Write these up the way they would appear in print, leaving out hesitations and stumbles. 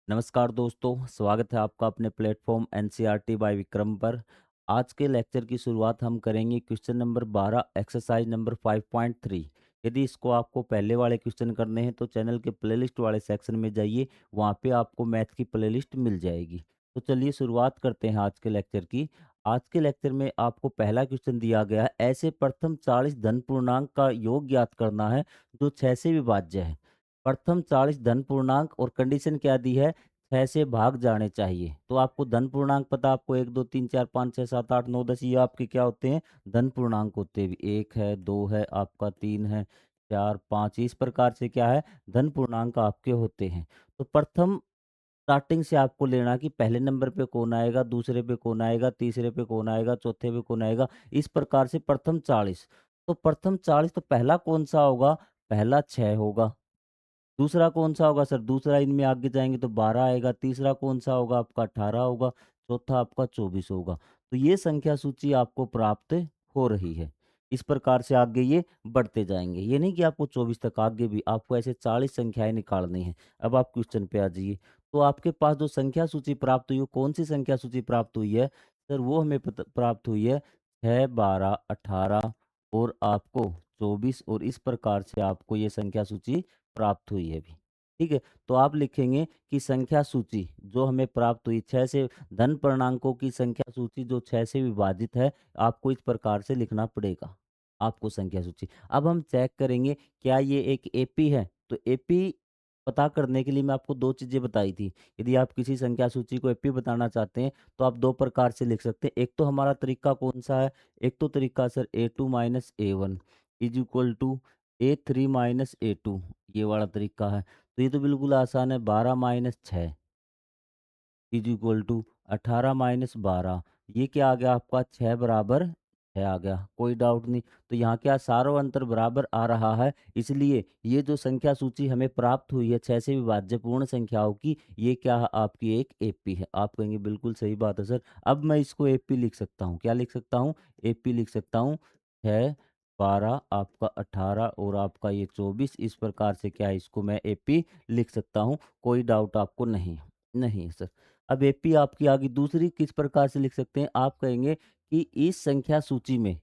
नमस्कार दोस्तों, स्वागत है आपका अपने प्लेटफॉर्म एनसीईआरटी बाय विक्रम पर। आज के लेक्चर की शुरुआत हम करेंगे क्वेश्चन नंबर 12 एक्सरसाइज नंबर 5.3। यदि इसको आपको पहले वाले क्वेश्चन करने हैं तो चैनल के प्लेलिस्ट वाले सेक्शन में जाइए, वहाँ पे आपको मैथ की प्लेलिस्ट मिल जाएगी। तो चलिए शुरुआत करते हैं आज के लेक्चर की। आज के लेक्चर में आपको पहला क्वेश्चन दिया गया है, ऐसे प्रथम 40 धन पूर्णांक का योग ज्ञात करना है जो 6 से विभाज्य है। प्रथम 40 धन पूर्णांक और कंडीशन क्या दी है, 6 से भाग जाने चाहिए। तो आपको धन पूर्णांक पता, आपको 1 2 3 4 5 6 7 8 9 10 ये आपके क्या होते हैं, धन पूर्णांक होते हैं। 1 है, 2 है, आपका 3 है, 4 5, इस प्रकार से क्या है, धन पूर्णांक आपके होते हैं। तो प्रथम स्टार्टिंग से आपको लेना कि पहले नंबर पे कौन आएगा, दूसरे पे कौन आएगा, तीसरे पे कौन आएगा, चौथे पे कौन आएगा, इस प्रकार से प्रथम 40। तो प्रथम 40 तो पहला कौन सा होगा, पहला 6 होगा। दूसरा कौन-सा होगा सर? दूसरा इनमें आगे जाएँगे तो 12 आएगा, तीसरा कौन-सा होगा आपका, 18 होगा, चौथा आपका 24 होगा। तो ये संख्या सूची आपको प्राप्त हो रही है। इस प्रकार से आगे ये बढ़ते जाएँगे। ये नहीं कि आपको 24 तक, आगे भी आपको ऐसे 40 संख्याएँ निकालनी हैं। अब आप क्वेश्चन पे आ जाइए। तो आपके पास जो संख्या सूची प्राप्त हुई, वो कौन-सी संख्या सूची प्राप्त हुई है? सर वो हमें प्राप्त हुई है 6, 12, 18 और आपको 24, और इस प्रकार से आपको ये संख्या सूची प्राप्त हुई है अभी। ठीक है? तो आप लिखेंगे कि संख्या सूची जो हमें प्राप्त हुई 6 से, धन पूर्णांकों की संख्या सूची जो 6 से विभाजित है, आपको इस प्रकार से लिखना पड़ेगा, आपको संख्या सूची। अब हम चेक करेंगे क्या ये एक एपी है? तो एपी पता करने के लिए मैं आपको 2 चीज़ें बताई थी। यदि आप किसी संख्या सूची को एपी बताना चाहते हैं, तो आप 2 प्रकार से लिख सकते हैं। एक तो हमारा तरीका कौन-सा है? एक तो तरीका sir A2 minus A1 is equal to A3 minus A2, ये वाला तरीका है। तो ये तो बिल्कुल आसान है, 12 minus 6 is equal to 18 minus 12। ये क्या आ गया आपका, 6 बराबर 6 आ गया, कोई डाउट नहीं। तो यहाँ क्या सारों अंतर बराबर आ रहा है, इसलिए ये जो संख्या सूची हमें प्राप्त हुई है 6 से विभाज्य पूर्ण संख्याओं की, ये क्या है, आपकी एक एपी है। आप कहेंगे बिल्कुल सही बात है सर। अब मैं इसको एपी लिख सकता हूँ, क्या लिख सकता हूँ, एपी लिख सकता हूँ। 6, 12, आपका 18 और आपका ये 24, इस प्रकार से क्या है, इसको मैं एपी लिख सकता हूँ। कोई डाउट आपको नहीं है? नहीं है सर। अब एपी आपकी आ गई। दूसरी किस प्रकार से लिख सकते हैं, आप कहेंगे कि इस संख्या सूची में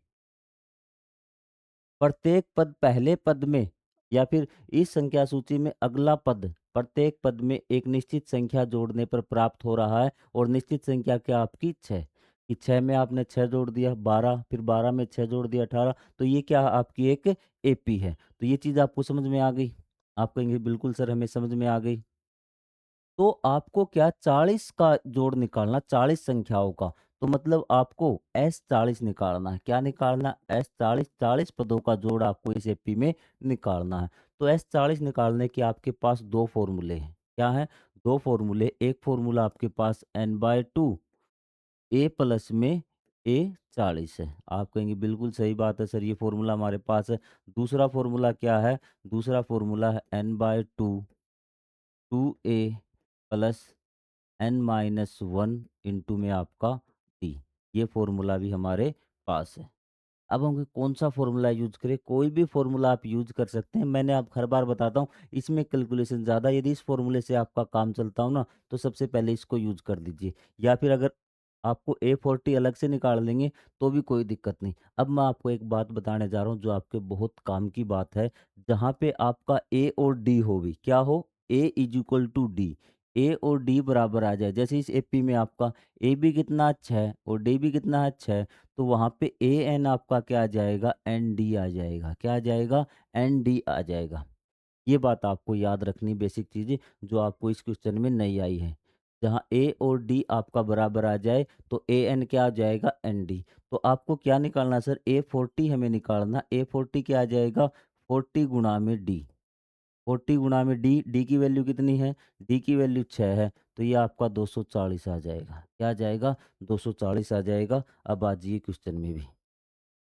प्रत्येक पद पहले पद में, या फिर इस संख्या सूची में अगला पद प्रत्येक पद में एक निश्चित संख्या जोड़ने पर प्राप्त हो रहा है, और निश्चित संख्या क्या आपकी 6, कि 6 में आपने 6 जोड़ दिया 12, फिर 12 में 6 जोड़ दिया 18, तो ये क्या है, आपकी एक एपी है। तो ये चीज़ आपको समझ में आ गई? आप कहेंगे बिल्कुल सर हमें समझ में आ गई। तो आपको क्या 40 का जोड़ निकालना, 40 संख्याओं का। तो मतलब आपको S40 निकालना है। क्या निकालना है? S40, 40 पदों का जोड़ आपको इस एपी में निकालना है। तो S40 निकालने के आपके पास 2 फ़ॉर्मूले हैं। क्या हैं? 2 फ़ॉर्मूले। एक फ़ॉर्मूला आपके पास n/2 A प्लस में A40 है। आप कहेंगे बिल्कुल सही बात है सर, ये फ़ॉर्मूला हमारे पास है। दूसरा फ़ॉर्मूला क्या है? दूसरा फ़ॉर्मूला है n/2 2A plus n-1 into में आपका टी। ये फ़ॉर्मूला भी हमारे पास है। अब हम कौन-सा फ़ॉर्मूला यूज़ करें? कोई भी फ़ॉर्मूला आप यूज़ कर सकते हैं। मैंने आप हर बार बताता हूँ, इसमें कैलकुलेशन ज़्यादा, यदि इस फ़ॉर्मूले से आपका काम चलता हो ना, तो सबसे पहले इसको यूज़ कर दीजिए। या फिर अगर आपको A40 अलग से निकाल लेंगे, तो भी कोई दिक्कत नहीं। अब मैं आपको एक बात बताने जा रहा हूँ, जो आपके बहुत काम की बात है, जहाँ पे आपका A और D हो भी, क्या हो? A is equal to D। A और डी बराबर आ जाए, जैसे इस एपी में आपका ए भी कितना 6 और डी भी कितना है 6, तो वहाँ पे ए एन आपका क्या आ जाएगा, एन डी आ जाएगा। क्या आ जाएगा? एन डी आ जाएगा। ये बात आपको याद रखनी, बेसिक चीज़ें जो आपको इस क्वेश्चन में नहीं आई है। जहाँ ए और डी आपका बराबर आ जाए तो ए एन क्या आ जाएगा, एन डी। तो आपको क्या निकालना सर, A40 हमें निकालना। A40 क्या आ जाएगा, 40 गुणा में डी। 40 गुणा में डी, डी की वैल्यू कितनी है? डी की वैल्यू 6 है, तो ये आपका 240 आ जाएगा। क्या आ जाएगा? 240 आ जाएगा। अब आ जाइए क्वेश्चन में भी।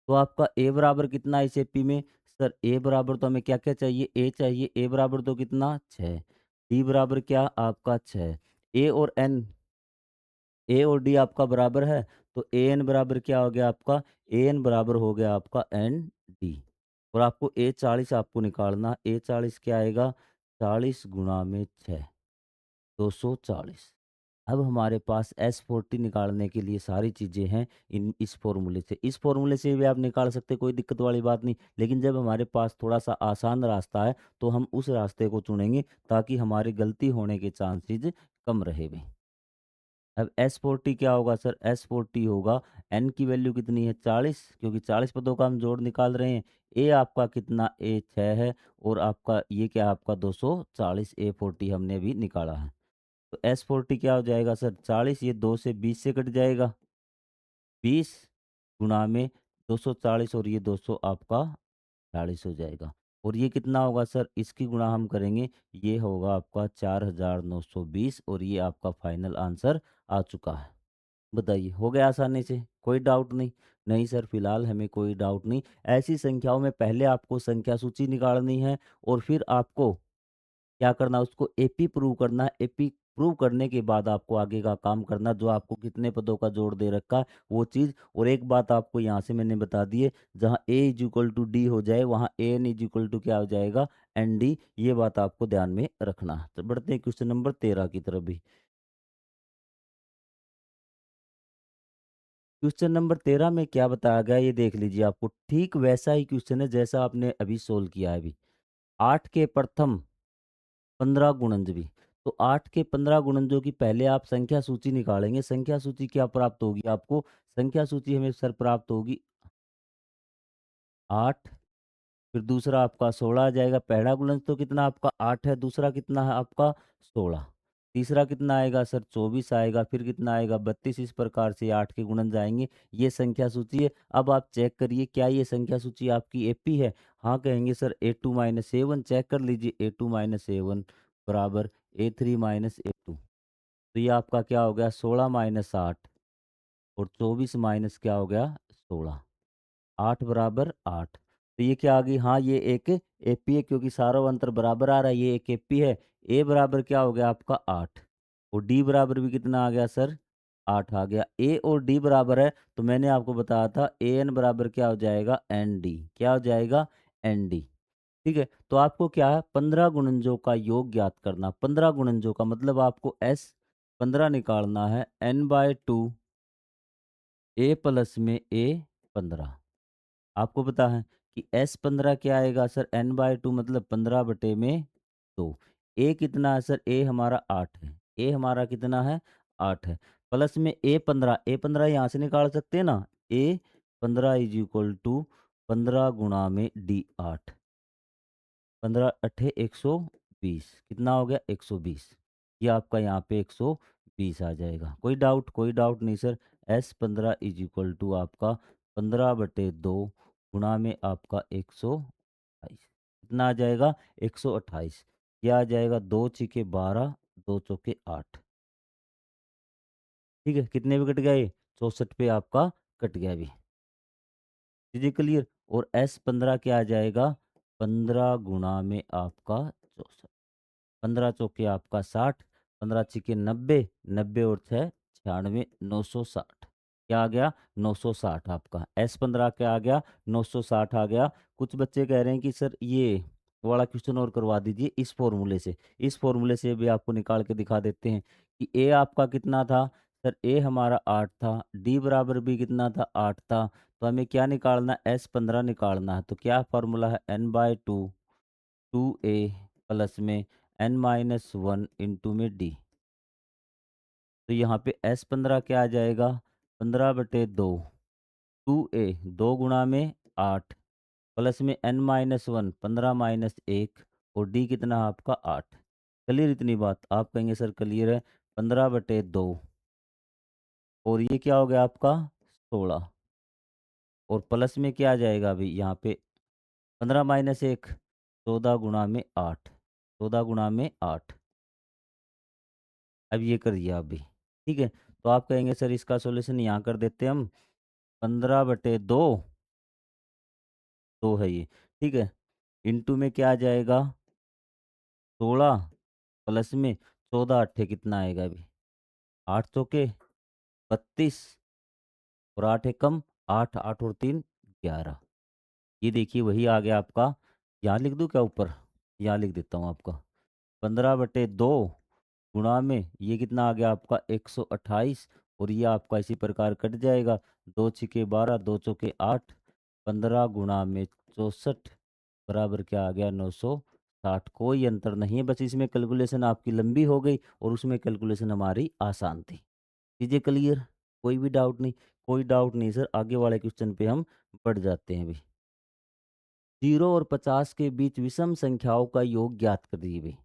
तो आपका ए बराबर कितना है इस एपी में? सर ए बराबर तो हमें क्या-क्या चाहिए? ए चाहिए। ए बराबर तो कितना? 6। डी बराबर क्या? आपका 6। ए और एन, ए और डी आपका बराबर है, तो ए एन बराबर क्या हो गया आपका? ए एन बराबर हो गया आपका एन डी। और आपको A40 आपको निकालना। A40 क्या आएगा? 40 गुणा में 6। 240। अब हमारे पास S40 निकालने के लिए सारी चीज़ें हैं इस फ़ॉर्मूले से। इस फ़ॉर्मूले से भी आप निकाल सकते हैं, कोई दिक्कत वाली बात नहीं। लेकिन जब हमारे पास थोड़ा-सा आसान रास्ता है, तो हम उस रास्ते को चुनेंगे ताकि हमारी गलती होने के चांसेज़ कम रहे भई। अब S40 क्या होगा सर? S40 होगा, n की वैल्यू कितनी है 40, क्योंकि 40 पदों का हम जोड़ निकाल रहे हैं। A आपका कितना? A 6 है और आपका ये क्या है आपका 240, A40 हमने अभी निकाला है। तो S40 क्या हो जाएगा सर? 40, ये 2 से 20 से कट जाएगा। 20 गुणा में 240 और ये 200 आपका 40 हो जाएगा। और ये कितना होगा सर? इसकी गुणा हम करेंगे, ये होगा आपका 4920 और ये आपका फाइनल आंसर आ चुका है। बताइए, हो गया आसानी से? कोई डाउट नहीं? नहीं सर, फिलहाल हमें कोई डाउट नहीं। ऐसी संख्याओं में पहले आपको संख्या सूची निकालनी है और फिर आपको क्या करना है, उसको एपी प्रूव करना है। एपी प्रूव करने के बाद आपको आगे का काम करना, जो आपको कितने पदों का जोड़ दे रखा है वो चीज़। और एक बात आपको यहाँ से मैंने बता दी है, जहाँ a is equal to d हो जाए वहाँ a n is equal to क्या हो जाएगा? N d. ये बात आपको ध्यान में रखना है। तो बढ़ते हैं क्वेश्चन नंबर 13 की तरफ भी। क्वेश्चन नंबर 13 में क्या बताया गया है, ये देख लीजिए। आपको ठीक वैसा ही क्वेश्चन है जैसा आपने अभी सोल्व किया है अभी। 8 के प्रथम 15 गुणज भी। तो 8 के 15 गुणजों की पहले आप संख्या सूची निकालेंगे। संख्या सूची क्या प्राप्त होगी आपको? संख्या सूची हमें सर प्राप्त होगी 8, फिर दूसरा आपका 16 आ जाएगा। पहला गुणज तो कितना आपका 8 है, दूसरा कितना है आपका 16। तीसरा कितना आएगा सर? 24 आएगा, फिर कितना आएगा 32। इस प्रकार से 8 के गुणज आएँगे। ये संख्या सूची है। अब आप चेक करिए, क्या ये संख्या सूची आपकी एपी है? हाँ कहेंगे sir, A2 minus A1 check कर लीजिए। A2 माइनस A1 बराबर A3 माइनस A2। तो ये आपका क्या हो गया? 16 माइनस 8 और 24 माइनस क्या हो गया? 16। 8 बराबर 8। तो ये क्या आ गई? हाँ, ये एक एपी है, क्योंकि सारों अंतर बराबर आ रहा है। ये एक एपी है। ए बराबर क्या हो गया आपका? 8 और डी बराबर भी कितना आ गया सर? 8 आ गया। ए और डी बराबर है, तो मैंने आपको बताया था ए एन बराबर क्या हो जाएगा? N d. क्या हो जाएगा? N d. ठीक है? तो आपको क्या है? 15 गुणनजों का योग ज्ञात करना। 15 गुणनजों का मतलब आपको एस 15 निकालना है। एन बाय 2 ए प्लस में ए 15। आपको पता है कि एस 15 क्या आएगा सर? एन बाय 2 मतलब 15 बटे में 2। ए कितना है सर? ए हमारा 8 है। ए हमारा कितना है? 8 है। प्लस में ए 15। ए 15 यहाँ से निकाल सकते हैं ना? ए 15 इज इक्वल टू 15 गुणा में डी 8। 15 अट्ठे 120। कितना हो गया? 120। ये आपका यहाँ पे 120 आ जाएगा। कोई डाउट? कोई डाउट नहीं sir. S 15 is equal to आपका 15 बटे 2 गुणा में आपका 128। कितना आ जाएगा? 128। यह आ जाएगा 2 छिके 12, 2 चौके 8। ठीक है? कितने पे कट गया ये? 64 पे आपका कट गया अभी। चीज़ें क्लियर? और एस 15 क्या आ जाएगा? 15 गुणा में आपका 64। 15 चौके आपका 60, 15 छिके 90, 90 और 6 96, 960। क्या आ गया? 960 आपका। S15 क्या आ गया? 960 आ गया। कुछ बच्चे कह रहे हैं कि सर ये वाला क्वेश्चन और करवा दीजिए इस फॉर्मूले से। इस फॉर्मूले से भी आपको निकाल के दिखा देते हैं कि A आपका कितना था? सर A हमारा 8 था, D बराबर भी कितना था? 8 था। तो हमें क्या निकालना है? S15 निकालना है। तो क्या फार्मूला है? n/2 2a प्लस में n माइनस 1 इंटू में d। तो यहाँ पे S15 क्या आ जाएगा? 15 बटे 2 2a 2 गुणा में 8 प्लस में n माइनस 1 15 माइनस 1 और d कितना है आपका? 8। क्लियर इतनी बात? आप कहेंगे सर क्लियर है। 15 बटे 2 और ये क्या हो गया आपका? 16 और प्लस में क्या आ जाएगा अभी यहाँ पे? 15 माइनस 1 14 गुणा में 8। 14 गुणा में 8। अब ये करिए आप भी। ठीक है? तो आप कहेंगे सर इसका सॉल्यूशन यहाँ कर देते हैं हम। 15 बटे 2, 2 है ये। ठीक है? इंटू में क्या आ जाएगा? 16 प्लस में 14 अट्ठे कितना आएगा अभी? 8 चौके 32 और 8 एकम 8, 8 और 3 11। ये देखिए वही आ गया आपका। यहाँ लिख दूँ क्या ऊपर? यहाँ लिख देता हूँ आपका। 15 बटे 2 गुणा में ये कितना आ गया आपका 128, और ये आपका इसी प्रकार कट जाएगा। 2 छिके 12, 2 चौके 8, 15 गुणा में 64 बराबर क्या आ गया 960। कोई अंतर नहीं है, बस इसमें कैलकुलेशन आपकी लंबी हो गई और उसमें कैलकुलेशन हमारी आसान थी। चीज़ें क्लियर? कोई भी डाउट नहीं? कोई डाउट नहीं सर, आगे वाले क्वेश्चन पे हम बढ़ जाते हैं अभी। 0 और 50 के बीच विषम संख्याओं का योग ज्ञात करिए भई।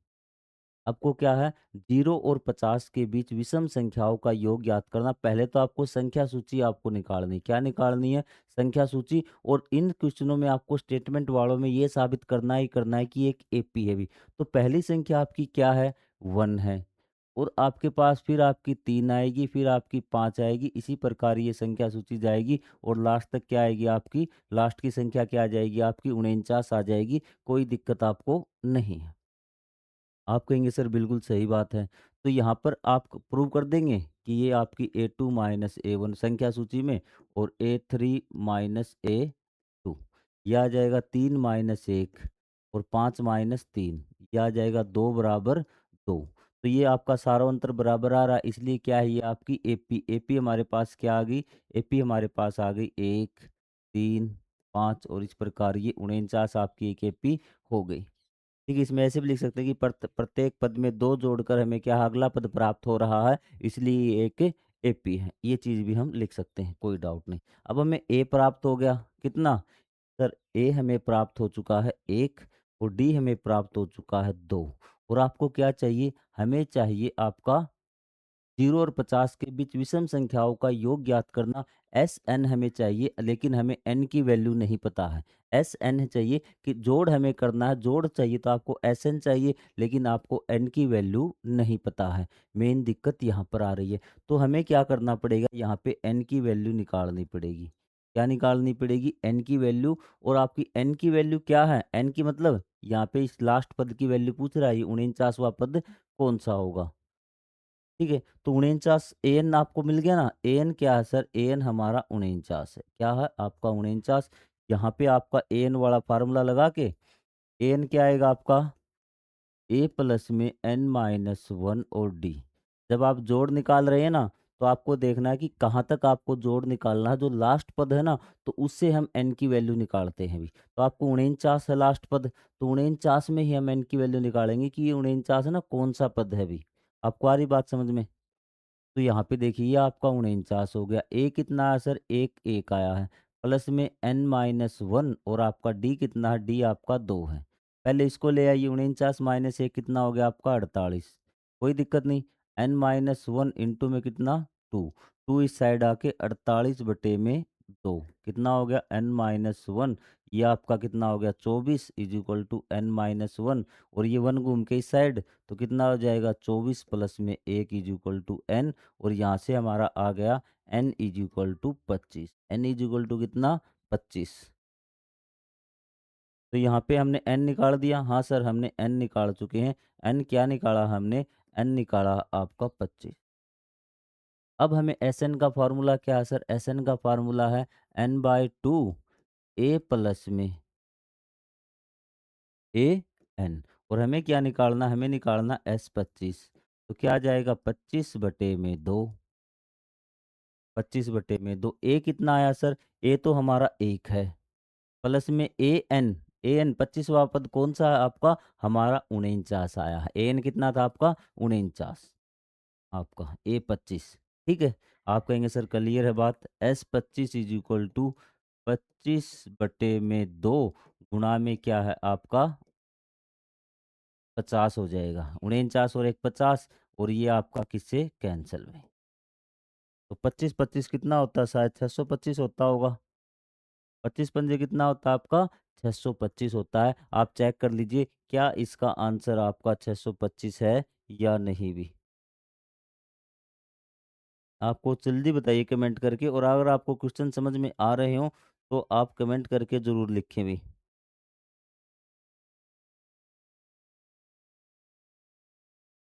आपको क्या है, 0 और 50 के बीच विषम संख्याओं का योग ज्ञात करना। पहले तो आपको संख्या सूची आपको निकालनी, क्या निकालनी है? संख्या सूची। और इन क्वेश्चनों में आपको स्टेटमेंट वालों में ये साबित करना ही करना है कि एक एपी है भी। तो पहली संख्या आपकी क्या है? 1 है। और आपके पास फिर आपकी 3 आएगी, फिर आपकी 5 आएगी, इसी प्रकार ये संख्या सूची जाएगी और लास्ट तक क्या आएगी आपकी? लास्ट की संख्या क्या आ जाएगी आपकी? 49 आ जाएगी। कोई दिक्कत आपको नहीं है। आप कहेंगे सर बिल्कुल सही बात है। तो यहाँ पर आप प्रूव कर देंगे कि ये आपकी A2 माइनस A1 संख्या सूची में, और A3 माइनस A2, यह आ जाएगा 3 माइनस 1 और 5 माइनस 3, यह आ जाएगा 2 बराबर 2। तो ये आपका सारा अंतर बराबर आ रहा है, इसलिए क्या है ये आपकी एपी। एपी हमारे पास क्या आ गई? एपी हमारे पास आ गई 1, 3, 5, और इस प्रकार ये 49 आपकी एक एपी हो गई। ठीक है, इसमें ऐसे भी लिख सकते हैं कि प्रत्येक पद में 2 जोड़कर हमें क्या अगला पद प्राप्त हो रहा है, इसलिए ये एक एपी है। ये चीज़ भी हम लिख सकते हैं, कोई डाउट नहीं। अब हमें ए प्राप्त हो गया, कितना? सर ए हमें प्राप्त हो चुका है 1, और डी हमें प्राप्त हो चुका है 2। और आपको क्या चाहिए? हमें चाहिए आपका 0 और 50 के बीच विषम संख्याओं का योग ज्ञात करना। एस एन हमें चाहिए, लेकिन हमें एन की वैल्यू नहीं पता है। एस एन चाहिए कि जोड़ हमें करना है, जोड़ चाहिए तो आपको एस एन चाहिए, लेकिन आपको एन की वैल्यू नहीं पता है। मेन दिक्कत यहाँ पर आ रही है। तो हमें क्या करना पड़ेगा? यहाँ पे एन की वैल्यू निकालनी पड़ेगी। क्या निकालनी पड़ेगी? एन की वैल्यू। और आपकी एन की वैल्यू क्या है? एन की मतलब यहाँ पे इस लास्ट पद की वैल्यू पूछ रहा है, 49वां पद कौन सा होगा? ठीक है, तो 49 एन आपको मिल गया ना। एन क्या है सर? एन हमारा 49 है। क्या है आपका? 49। यहाँ पे आपका एन वाला फार्मूला लगा के एन क्या आएगा आपका? ए प्लस में एन माइनस वन और डी। जब आप जोड़ निकाल रहे हैं ना, तो आपको देखना है कि कहाँ तक आपको जोड़ निकालना है। जो लास्ट पद है ना, तो उससे हम एन की वैल्यू निकालते हैं अभी। तो आपको 49 है लास्ट पद, तो 49 में ही हम एन की वैल्यू निकालेंगे कि ये 49 है ना, कौन सा पद है अभी। आपको आ रही बात समझ में? तो यहाँ पे देखिए ये आपका 49 हो गया। ए कितना आया सर? एक एक आया है, प्लस में एन माइनस वन, और आपका डी कितना है? डी आपका 2 है। पहले इसको ले आइए, 49 माइनस एक कितना हो गया आपका? 48। कोई दिक्कत नहीं। एन माइनस वन इंटू में कितना? 2। 2 इस साइड आके 48 बटे में 2 कितना हो गया? N minus one. ये आपका कितना हो गया? 24 is equal to n minus one, और ये वन घूम के इस साइड, तो कितना हो जाएगा? 24 प्लस में 1 इज इक्वल टू एन, और यहाँ से हमारा आ गया n is equal to 25। N is equal to कितना? 25। तो यहाँ पे हमने एन निकाल दिया। हाँ सर, हमने एन निकाल चुके हैं। एन क्या निकाला हमने? एन निकाला आपका 25। अब हमें एस एन का फार्मूला क्या है सर? एस एन का फार्मूला है n by two a plus में ए एन। और हमें क्या निकालना? हमें निकालना S25। तो क्या आ जाएगा? 25/2। 25/2। ए कितना आया सर? ए तो हमारा 1 है, प्लस में ए एन। ए एन 25वां पद कौन सा है आपका? हमारा 49 आया है। ए एन कितना था आपका? 49 आपका A25। ठीक है, आप कहेंगे सर क्लियर है बात। S25 इज इक्वल टू 25/2 गुणा में क्या है आपका? 50 हो जाएगा। 49 और एक 50, और ये आपका किससे कैंसिल में? तो 25-25 कितना होता है? शायद 625 होता होगा। 25 पंजे कितना होता है आपका? 625 होता है। आप चेक कर लीजिए क्या इसका आंसर आपका 625 है या नहीं भी। आपको जल्दी बताइए कमेंट करके, और अगर आपको क्वेश्चन समझ में आ रहे हो तो आप कमेंट करके ज़रूर लिखें भी।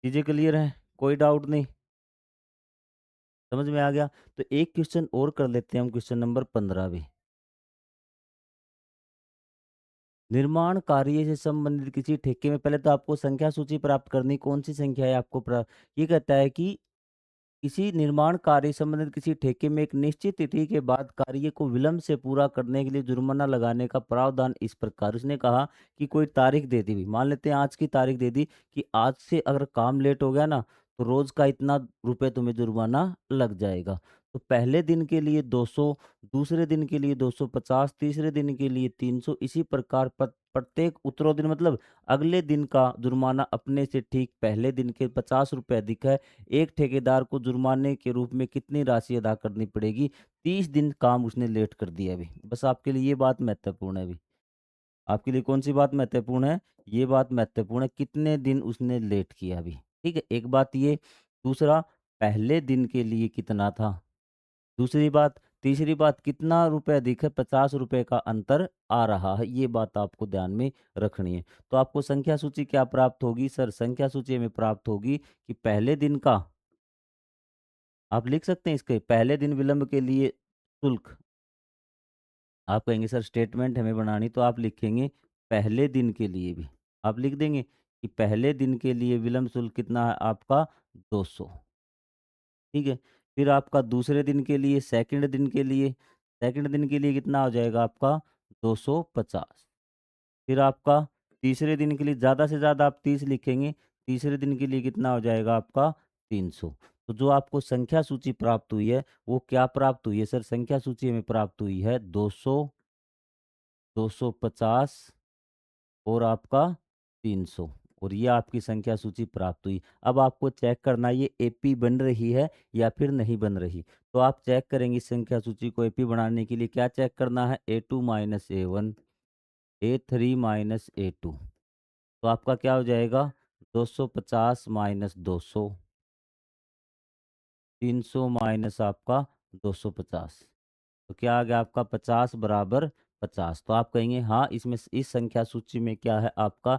चीज़ें क्लियर हैं? कोई डाउट नहीं? समझ में आ गया? तो एक क्वेश्चन और कर लेते हैं हम, क्वेश्चन नंबर 15 भी। निर्माण कार्य से संबंधित किसी ठेके में पहले तो आपको संख्या सूची प्राप्त करनी, कौन-सी संख्या है आपको ये कहता है कि किसी निर्माण कार्य संबंधित किसी ठेके में एक निश्चित तिथि के बाद कार्य को विलंब से पूरा करने के लिए जुर्माना लगाने का प्रावधान इस प्रकार। उसने कहा कि कोई तारीख दे दी हुई, मान लेते हैं आज की तारीख दे दी कि आज से अगर काम लेट हो गया ना, तो रोज का इतना रुपए तुम्हें जुर्माना लग जाएगा। तो पहले दिन के लिए 200, दूसरे दिन के लिए 250, तीसरे दिन के लिए 300, इसी प्रकार प्रत्येक उत्तरों दिन मतलब अगले दिन का जुर्माना अपने से ठीक पहले दिन के 50 रुपए अधिक है। एक ठेकेदार को जुर्माने के रूप में कितनी राशि अदा करनी पड़ेगी? 30 दिन काम उसने लेट कर दिया अभी। बस आपके लिए ये बात महत्वपूर्ण है अभी। आपके लिए कौन-सी बात महत्वपूर्ण है? ये बात महत्वपूर्ण है कितने दिन उसने लेट किया अभी। ठीक है? एक बात ये, दूसरा पहले दिन के लिए कितना था? दूसरी बात, तीसरी बात कितना रुपए अधिक है? 50 रुपए का अंतर आ रहा है। ये बात आपको ध्यान में रखनी है। तो आपको संख्या सूची क्या प्राप्त होगी? सर संख्या सूची हमें प्राप्त होगी कि पहले दिन का आप लिख सकते हैं इसके पहले दिन विलंब के लिए शुल्क। आप कहेंगे सर स्टेटमेंट हमें बनानी, तो आप लिखेंगे पहले दिन के लिए भी। आप लिख देंगे कि पहले दिन के लिए विलंब शुल्क कितना है आपका 200। ठीक है? फिर आपका दूसरे दिन के लिए सेकंड दिन के लिए कितना हो जाएगा आपका 250। फिर आपका तीसरे दिन के लिए ज़्यादा से ज़्यादा आप 30 लिखेंगे, तीसरे दिन के लिए कितना हो जाएगा आपका 300। तो जो आपको संख्या सूची प्राप्त हुई है, वो क्या प्राप्त हुई है सर? संख्या सूची हमें प्राप्त हुई है 200, 250 और आपका 300, और ये आपकी संख्या सूची प्राप्त हुई। अब आपको चेक करना है ये एपी बन रही है या फिर नहीं बन रही। तो आप चेक करेंगे इस संख्या सूची को एपी बनाने के लिए क्या चेक करना है? A2 minus A1, A3 minus A2। तो आपका क्या हो जाएगा? 250 माइनस 200, 300 माइनस आपका 250। तो क्या आ गया आपका 50 बराबर 50। तो आप कहेंगे हाँ, इसमें इस संख्या सूची में क्या है आपका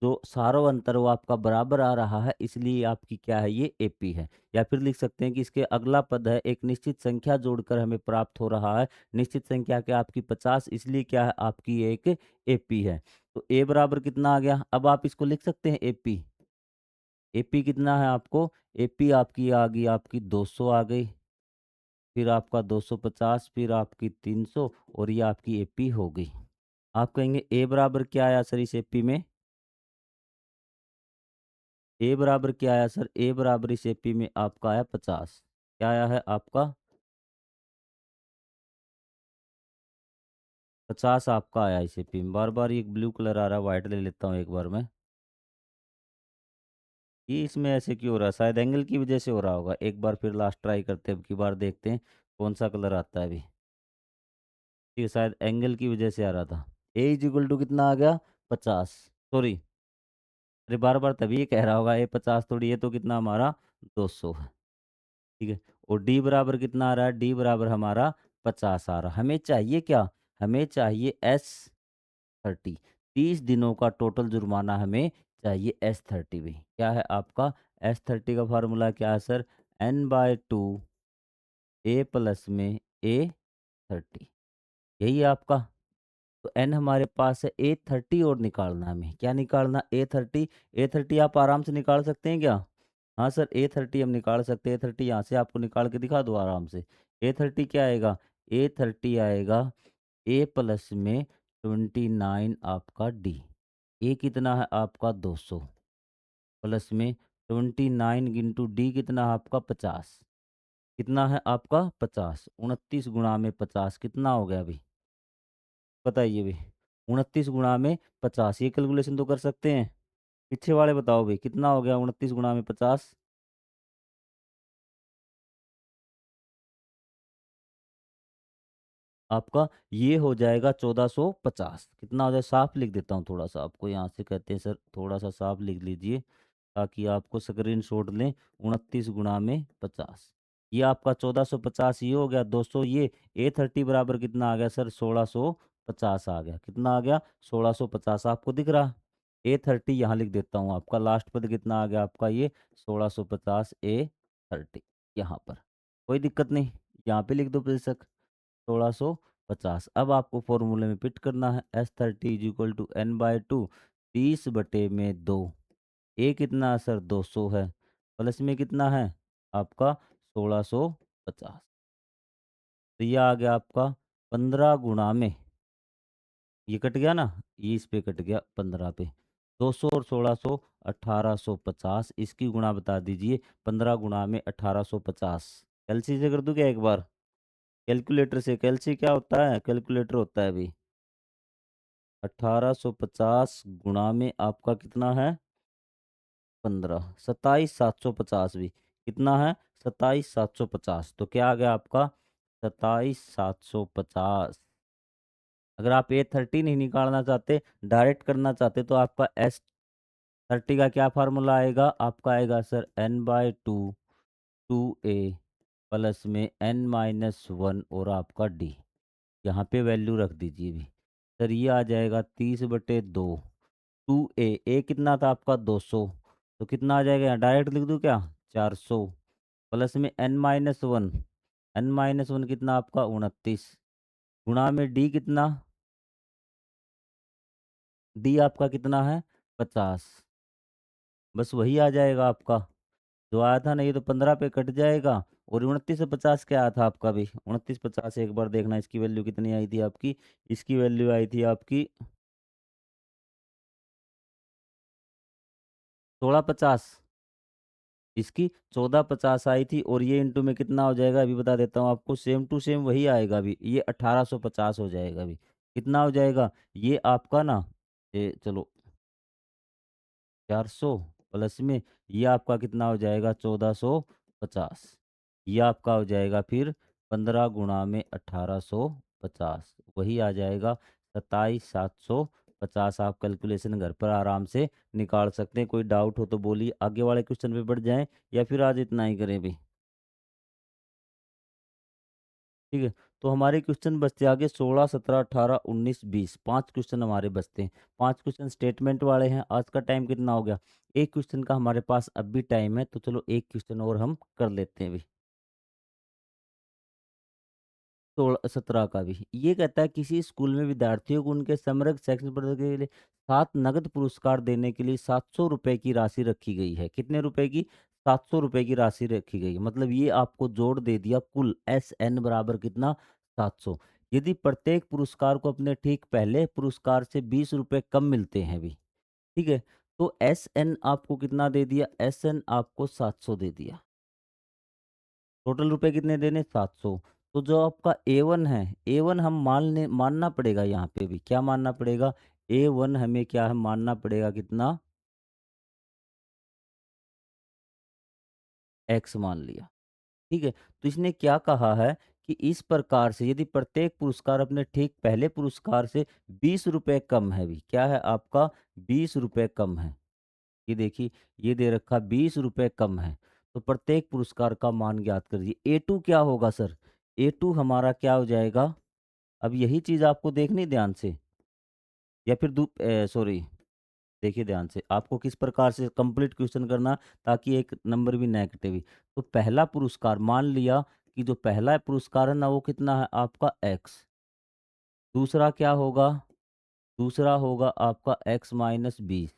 जो सारों अंतर वो आपका बराबर आ रहा है, इसलिए आपकी क्या है ये एपी है। या फिर लिख सकते हैं कि इसके अगला पद है एक निश्चित संख्या जोड़कर हमें प्राप्त हो रहा है। निश्चित संख्या क्या आपकी 50, इसलिए क्या है आपकी एक एपी है। तो ए बराबर कितना आ गया? अब आप इसको लिख सकते हैं एपी। एपी कितना है आपको? एपी आपकी आ गई आपकी 200 आ गई, फिर आपका 250, फिर आपकी 300, और ये आपकी एपी हो गई। आप कहेंगे ए बराबर क्या आया सर इस एपी में? ए बराबर क्या आया सर? ए बराबर इस एपी में आपका आया 50। क्या आया है आपका? 50 आपका आया इस एपी में। बार-बार ये ब्लू कलर आ रहा है, व्हाइट ले लेता हूँ एक बार मैं। ये इसमें ऐसे क्यों हो रहा है? शायद एंगल की वजह से हो रहा होगा। एक बार फिर लास्ट ट्राई करते हैं, अब की बार देखते हैं कौन-सा कलर आता है अभी। ये शायद एंगल की वजह से आ रहा था। ए इज़ इक्वल टू कितना आ गया? 50। सॉरी, अरे बार-बार तभी ये कह रहा होगा ए 50 थोड़ी, ये तो कितना हमारा 200 है। ठीक है? और डी बराबर कितना आ रहा है? डी बराबर हमारा 50 आ रहा है। हमें चाहिए क्या? हमें चाहिए एस 30। 30 दिनों का टोटल जुर्माना हमें चाहिए एस 30 भी। क्या है आपका? एस 30 का फार्मूला क्या है सर? एन बाय 2 ए प्लस में ए 30, यही है आपका। तो एन हमारे पास है, ए 30 और निकालना है हमें। क्या निकालना? ए 30। ए 30 आप आराम से निकाल सकते हैं क्या? हाँ सर, ए 30 हम निकाल सकते हैं। ए 30 यहाँ से आपको निकाल के दिखा दो आराम से। ए 30 क्या आएगा? ए 30 आएगा ए प्लस में 29 आपका डी। ए कितना है आपका 200, प्लस में 29 इंटू डी कितना है आपका 50। कितना है आपका 50? 29 गुणा में 50 कितना हो गया अभी? बताइए अभी। 29 गुणा में 50, ये कैलकुलेशन तो कर सकते हैं। पीछे वाले बताओ भाई कितना हो गया 29 गुणा में 50? आपका ये हो जाएगा 1450। कितना हो जाए? साफ लिख देता हूँ थोड़ा सा आपको, यहाँ से कहते हैं सर थोड़ा सा साफ लिख लीजिए ताकि आपको स्क्रीनशॉट लें। 29 गुणा में 50, ये आपका 1450 ये हो गया, 200 ये। ए 30 बराबर कितना आ गया सर? 1650 आ गया। कितना आ गया? 1650 आपको दिख रहा? ए 30 यहाँ लिख देता हूँ, आपका लास्ट पद कितना आ गया आपका ये 1650 ए 30 यहाँ पर। कोई दिक्कत नहीं, यहाँ पे लिख दो बेशक 1650। 50। अब आपको फॉर्मूले में पिट करना है, S30 is equal to N/2, 30/2। ए कितना है सर, 200 है, प्लस में कितना है आपका 1650। तो ये आ गया आपका 15 गुणा में, ये कट गया ना, ये इस पे कट गया 15 पे, 200 और 1600 1850। इसकी गुणा बता दीजिए, 15 गुणा में 1850। एलसी से कर दूं क्या एक बार, कैलकुलेटर से? कैलसी क्या होता है, कैलकुलेटर होता है अभी। 1850 गुणा में आपका कितना है 15, 27,750 भी कितना है 27,750। तो क्या आ गया आपका 27,750। अगर आप A13 नहीं निकालना चाहते, डायरेक्ट करना चाहते, तो आपका S30 का क्या फार्मूला आएगा, आपका आएगा सर N/2 2A प्लस में N-1 और आपका D। यहाँ पे वैल्यू रख दीजिए भी। सर ये आ जाएगा 30/2, 2A कितना था आपका 200, तो कितना आ जाएगा, यहाँ डायरेक्ट लिख दूँ क्या 400 प्लस में N-1, N-1 कितना आपका 29 गुणा में D कितना, D आपका कितना है 50। बस वही आ जाएगा आपका जो आया था ना, ये तो 15 पे कट जाएगा। और 29 से 50 क्या आया था आपका भी, 29 50 एक बार देखना इसकी वैल्यू कितनी आई थी आपकी। इसकी वैल्यू आई थी आपकी 1650, इसकी 1450 आई थी। और ये इंटू में कितना हो जाएगा अभी बता देता हूँ आपको, सेम टू सेम वही आएगा अभी, ये 1850 हो जाएगा अभी। कितना हो जाएगा ये आपका ना, ये चलो 400 प्लस में ये आपका कितना हो जाएगा 1450। ये आपका हो जाएगा फिर 15 गुणा में 1850, वही आ जाएगा 27,750। आप कैलकुलेशन घर पर आराम से निकाल सकते हैं। कोई डाउट हो तो बोलिए, आगे वाले क्वेश्चन पे बढ़ जाएं या फिर आज इतना ही करें भी। ठीक है, तो हमारे क्वेश्चन बचते आगे 16 17 18 19 20, 5 क्वेश्चन हमारे बचते हैं। 5 क्वेश्चन स्टेटमेंट वाले हैं। आज का टाइम कितना हो गया, एक क्वेश्चन का हमारे पास अब भी टाइम है, तो चलो एक क्वेश्चन और हम कर लेते हैं अभी। 16 17 का भी ये कहता है, किसी स्कूल में विद्यार्थियों को उनके समग्र शैक्षणिक प्रगति के लिए 7 नगद पुरस्कार देने के लिए 700 रुपए की राशि रखी गई है। कितने रुपए की, 700 रुपए की राशि रखी गई है। मतलब ये आपको जोड़ दे दिया, कुल SN बराबर कितना 700। यदि प्रत्येक पुरस्कार को अपने ठीक पहले पुरस्कार से 20 रुपए कम मिलते हैं भी, ठीक है, तो SN आपको कितना दे दिया, SN आपको 700 दे दिया। टोटल रुपए कितने देने 700। तो जो आपका A1 है, A1 हम मानना पड़ेगा, यहाँ पे भी क्या मानना पड़ेगा, A1 हमें क्या है मानना पड़ेगा कितना, X मान लिया। ठीक है, तो इसने क्या कहा है कि इस प्रकार से यदि प्रत्येक पुरस्कार अपने ठीक पहले पुरस्कार से 20 रुपए कम है भी, क्या है आपका 20 रुपए कम है। ये देखिए, ये दे रखा 20 रुपए कम है, तो प्रत्येक पुरस्कार का मान ज्ञात करिए। A2 क्या होगा सर, A2 हमारा क्या हो जाएगा, अब यही चीज़ आपको देखनी ध्यान से, या फिर सॉरी, देखिए ध्यान से आपको किस प्रकार से कंप्लीट क्वेश्चन करना, ताकि एक नंबर भी नेगेटिव। तो पहला पुरस्कार मान लिया कि जो पहला पुरस्कार है ना वो कितना है आपका एक्स, दूसरा क्या होगा, दूसरा होगा आपका X-20,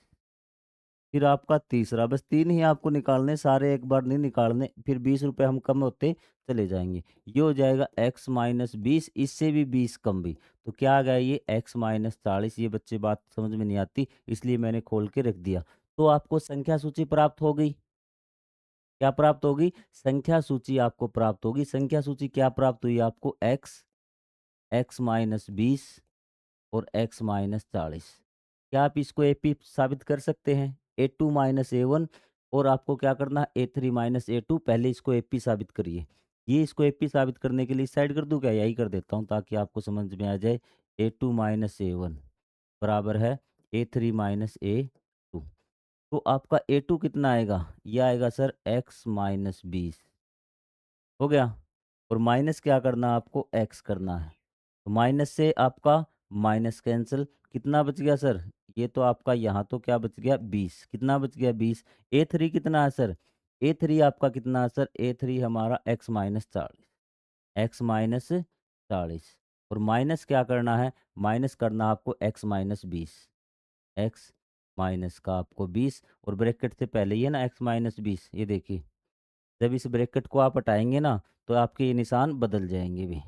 फिर आपका तीसरा, बस 3 ही आपको निकालने, सारे एक बार नहीं निकालने, फिर 20 रुपए हम कम होते चले जाएँगे। ये हो जाएगा X-20, इससे भी 20 कम भी, तो क्या आ गया ये X-40। ये बच्चे बात समझ में नहीं आती, इसलिए मैंने खोल के रख दिया। तो आपको संख्या सूची प्राप्त हो गई। क्या प्राप्त होगी, संख्या सूची आपको प्राप्त होगी। संख्या सूची क्या प्राप्त हुई आपको, X-20 और X-40। क्या आप इसको AP साबित कर सकते हैं, A2 - A1। और आपको क्या करना है, A3 - A2, पहले इसको AP साबित करिए। ये इसको AP साबित करने के लिए साइड कर दूं क्या, यही कर देता हूँ ताकि आपको समझ में आ जाए। A2 - A1 बराबर है A3 - A2। तो आपका A2 कितना आएगा, ये आएगा सर X-20 हो गया। और माइनस क्या करना है आपको, X करना है। तो माइनस से आपका माइनस कैंसिल, कितना बच गया सर, ये तो आपका यहाँ तो क्या बच गया 20, कितना बच गया 20। A3 कितना है सर, A3 आपका कितना है सर, A3 हमारा X-40, X-40। और माइनस क्या करना है, माइनस करना आपको x माइनस 20, x माइनस का आपको 20 और ब्रैकेट से पहले ये ना x माइनस 20, ये देखिए जब इस ब्रैकेट को आप हटाएंगे ना तो आपके ये निशान बदल जाएंगे भी।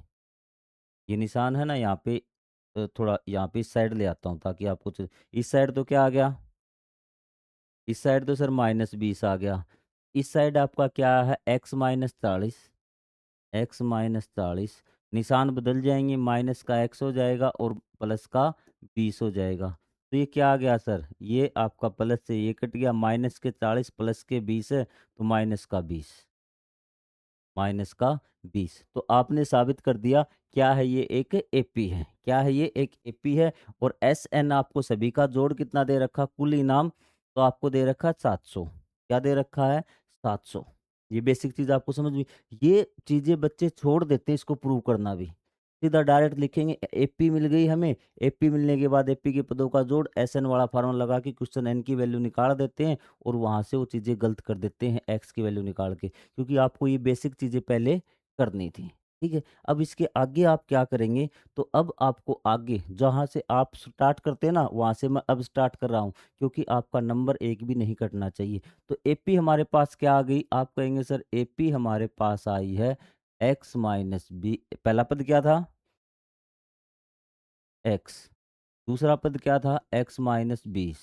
ये निशान है ना यहाँ पे, थोड़ा यहाँ पे इस साइड ले आता हूँ ताकि आपको इस साइड तो क्या आ गया, इस साइड तो सर माइनस 20 आ गया। इस साइड आपका क्या है, x माइनस 40, x माइनस 40, निशान बदल जाएंगे, माइनस का x हो जाएगा और प्लस का 20 हो जाएगा। तो ये क्या आ गया सर, ये आपका प्लस से ये कट गया, माइनस के 40 प्लस के 20 है तो माइनस का 20, माइनस का 20। तो आपने साबित कर दिया क्या है, ये एक एपी है, क्या है ये एक एपी है। और एस एन आपको सभी का जोड़ कितना दे रखा, कुल इनाम तो आपको दे रखा 700, क्या दे रखा है 700। ये बेसिक चीज आपको समझ में, ये चीजें बच्चे छोड़ देते हैं इसको प्रूव करना भी, सीधा डायरेक्ट लिखेंगे एपी मिल गई हमें, एपी मिलने के बाद एपी के पदों का जोड़ एस एन वाला फार्मूला लगा के क्वेश्चन एन की वैल्यू निकाल देते हैं और वहां से वो चीजें गलत कर देते हैं एक्स की वैल्यू निकाल के, क्योंकि आपको ये बेसिक चीज़ें पहले करनी थी। ठीक है? अब इसके आगे आप क्या करेंगे, तो अब आपको आगे जहाँ से आप स्टार्ट करते हैं ना, वहाँ से मैं अब स्टार्ट कर रहा हूँ, क्योंकि आपका नंबर एक भी नहीं कटना चाहिए। तो एपी हमारे पास क्या आ गई, आप कहेंगे सर एपी हमारे पास आई है एक्स माइनस बी, पहला पद क्या था एक्स, दूसरा पद क्या था x माइनस 20,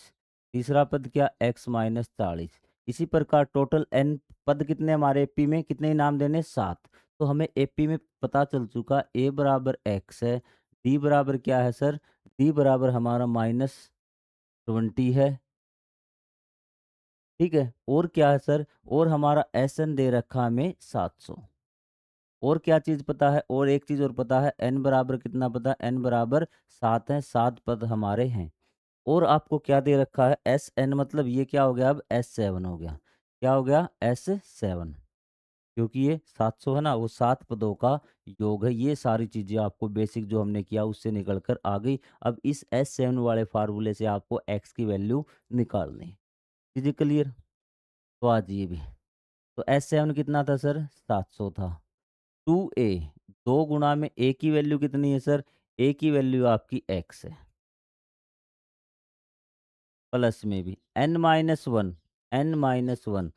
तीसरा पद क्या x माइनस 40। इसी प्रकार टोटल n पद कितने हमारे एपी में, कितने इनाम देने, 7। तो हमें एपी में पता चल चुका a बराबर x है, d बराबर क्या है सर, d बराबर हमारा माइनस 20 है। ठीक है, और क्या है सर, और हमारा एस एन दे रखा हमें 700। और क्या चीज़ पता है, और एक चीज़ और पता है, n बराबर कितना पता है, n बराबर 7 है, 7 पद हमारे हैं। और आपको क्या दे रखा है, एस एन, मतलब ये क्या हो गया, अब एस सेवन हो गया, क्या हो गया एस सेवन, क्योंकि ये 700 है ना, वो 7 पदों का योग है। ये सारी चीज़ें आपको बेसिक जो हमने किया उससे निकल कर आ गई। अब इस एस सेवन वाले फार्मूले से आपको एक्स की वैल्यू निकालनी है। चीज़ें क्लियर, तो आज ये भी, तो एस सेवन कितना था सर, 700 था। 2a, 2 गुणा में a की वैल्यू कितनी है सर, a की वैल्यू आपकी x है, प्लस में भी n minus one, n minus one,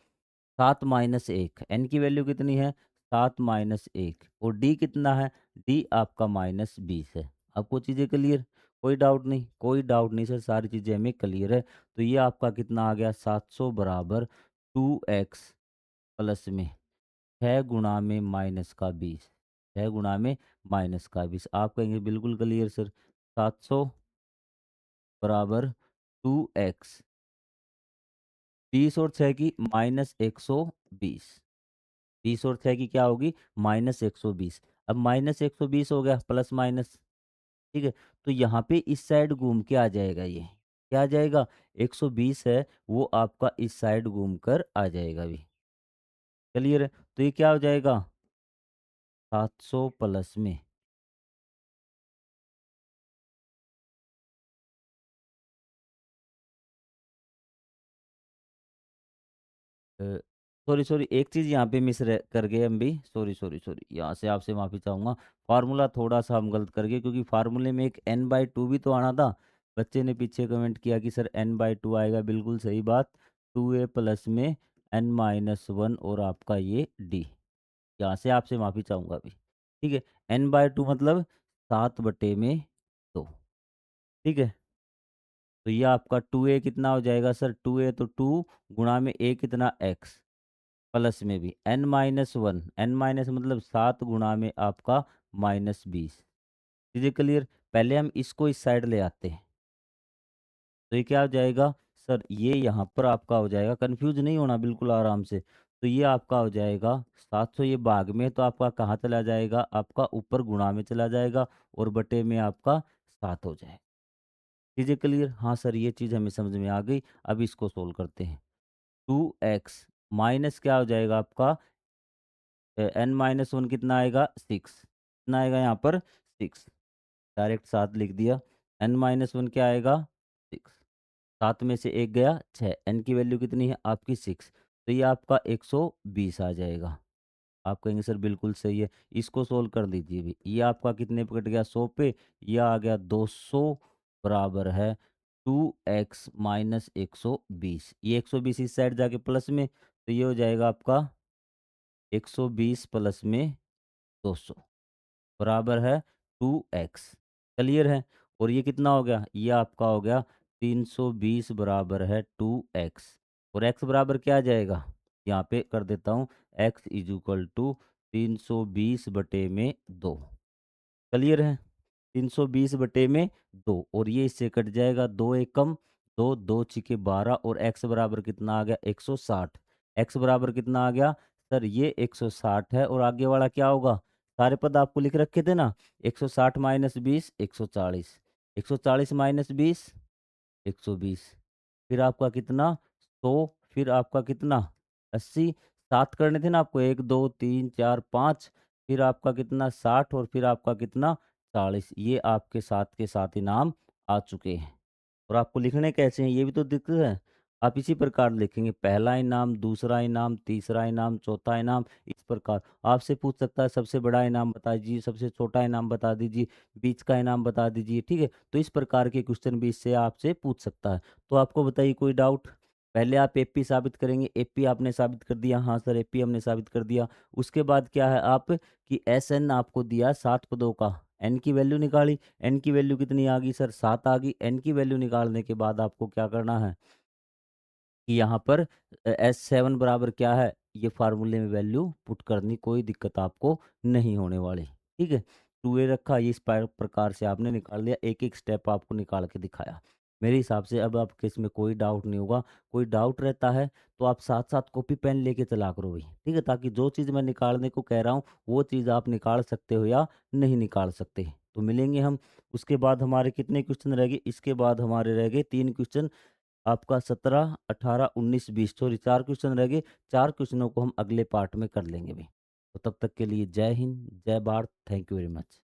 7 - 1, n की वैल्यू कितनी है, 7 - 1, और d कितना है, d आपका माइनस 20 है। आपको चीज़ें क्लियर, कोई डाउट नहीं, कोई डाउट नहीं सर, सारी चीज़ें हमें क्लियर है। तो ये आपका कितना आ गया, 700 बराबर 2x प्लस में 6 गुणा में -20, 6 गुणा में -20। आप कहेंगे बिल्कुल क्लियर सर, 700 बराबर 2x, 20 और 6 की -120, 20 और 6 की क्या होगी, -120। अब -120 हो गया, प्लस माइनस, ठीक है। तो यहाँ पे इस साइड घूम के आ जाएगा, ये क्या आ जाएगा, 120 है वो आपका इस साइड घूम कर आ जाएगा भी, क्लियर है। तो ये क्या हो जाएगा, 700 प्लस में, सॉरी सॉरी, एक चीज़ यहाँ पे मिस कर गए हम भी, सॉरी सॉरी सॉरी, यहाँ से आपसे माफ़ी चाहूँगा। फार्मूला थोड़ा सा हम गलत कर गए, क्योंकि फार्मूले में एक n/2 भी तो आना था। बच्चे ने पीछे कमेंट किया कि सर n/2 आएगा, बिल्कुल सही बात, 2a प्लस में n-1 और आपका ये d, यहाँ से आपसे माफ़ी चाहूँगा अभी। ठीक है, n/2 मतलब 7/2, ठीक है। तो ये आपका 2a कितना हो जाएगा सर, 2a तो 2 गुणा में a कितना x, प्लस में भी n-1, n- मतलब 7 गुणा में आपका -20। चीज़ें क्लियर, पहले हम इसको इस साइड ले आते हैं, तो ये क्या हो जाएगा सर, ये यहाँ पर आपका हो जाएगा, कंफ्यूज नहीं होना बिल्कुल आराम से। तो ये आपका हो जाएगा 700, ये भाग में तो आपका कहाँ चला जाएगा, आपका ऊपर गुणा में चला जाएगा और बटे में आपका 7 हो जाएगा। चीज़ें क्लियर, हाँ सर ये चीज़ हमें समझ में आ गई। अब इसको सोल्व करते हैं, 2x माइनस क्या हो जाएगा आपका, n-1 कितना आएगा, 6, कितना आएगा यहाँ पर 6, डायरेक्ट 7 लिख दिया। n-1 क्या आएगा, 6, 7 में से 1 गया 6, n की वैल्यू कितनी है आपकी 6, तो ये आपका 120 आ जाएगा। आप कहेंगे सर बिल्कुल सही है। इसको सोल्व कर दीजिए भी। ये आपका कितने पे कट गया 100 पे, ये आ गया 200 बराबर है 2x माइनस 120। ये 120 इस साइड जाके प्लस में, तो ये हो जाएगा आपका 120 प्लस में 200 बराबर है 2x। क्लियर है? और ये कितना हो गया? ये आपका हो गया 320 बराबर है 2x। और x बराबर क्या आ जाएगा? यहाँ पे कर देता हूँ, x इज इक्वल टू 320 बटे में 2। क्लियर है? 320 बटे में 2, और ये इससे कट जाएगा, 2 एकम 2, 2 छिके 12, और x बराबर कितना आ गया? 160। x बराबर कितना आ गया? सर ये 160 है, और आगे वाला क्या होगा? सारे पद आपको लिख रखे थे ना, 160 माइनस 20 140, 140 माइनस 20 120, फिर आपका कितना 100, फिर आपका कितना 80, 7 करने थे ना आपको, 1 2 3 4 5, फिर आपका कितना 60, और फिर आपका कितना 40। ये आपके साथ के साथ इनाम आ चुके हैं। और आपको लिखने कैसे हैं ये भी तो दिक्कत है। आप इसी प्रकार लिखेंगे, पहला इनाम, दूसरा इनाम, तीसरा इनाम, चौथा इनाम, इस प्रकार। आपसे पूछ सकता है सबसे बड़ा इनाम बता दीजिए, सबसे छोटा इनाम बता दीजिए, बीच का इनाम बता दीजिए, ठीक है? तो इस प्रकार के क्वेश्चन भी इससे आपसे पूछ सकता है। तो आपको बताइए कोई डाउट? पहले आप एपी साबित करेंगे, एपी आपने साबित कर दिया, हाँ सर एपी हमने साबित कर दिया। उसके बाद क्या है आप कि एस एन आपको दिया 7 पदों का, एन की वैल्यू निकाली, एन की वैल्यू कितनी आ गई सर? 7 आ गई। एन की वैल्यू निकालने के बाद आपको क्या करना है कि यहाँ पर S7 बराबर क्या है? ये फार्मूले में वैल्यू पुट करनी, कोई दिक्कत आपको नहीं होने वाली। ठीक है? 2a रखा, ये इस प्रकार से आपने निकाल लिया, एक-एक स्टेप आपको निकाल के दिखाया। मेरे हिसाब से अब आपके इसमें कोई डाउट नहीं होगा। कोई डाउट रहता है तो आप साथ-साथ कॉपी पेन लेके चला करो भई, ठीक है? ताकि जो चीज़ मैं निकालने को कह रहा हूँ, वो चीज़ आप निकाल सकते हो या नहीं निकाल सकते। तो मिलेंगे हम, उसके बाद हमारे कितने क्वेश्चन रह गए? इसके बाद हमारे रह गए 3 क्वेश्चन। आपका 17, 18, 19, 20, सॉरी 4 क्वेश्चन रह गए। 4 क्वेश्चनों को हम अगले पार्ट में कर लेंगे भई। तो तब तक के लिए जय हिंद, जय Bharat, thank you very much.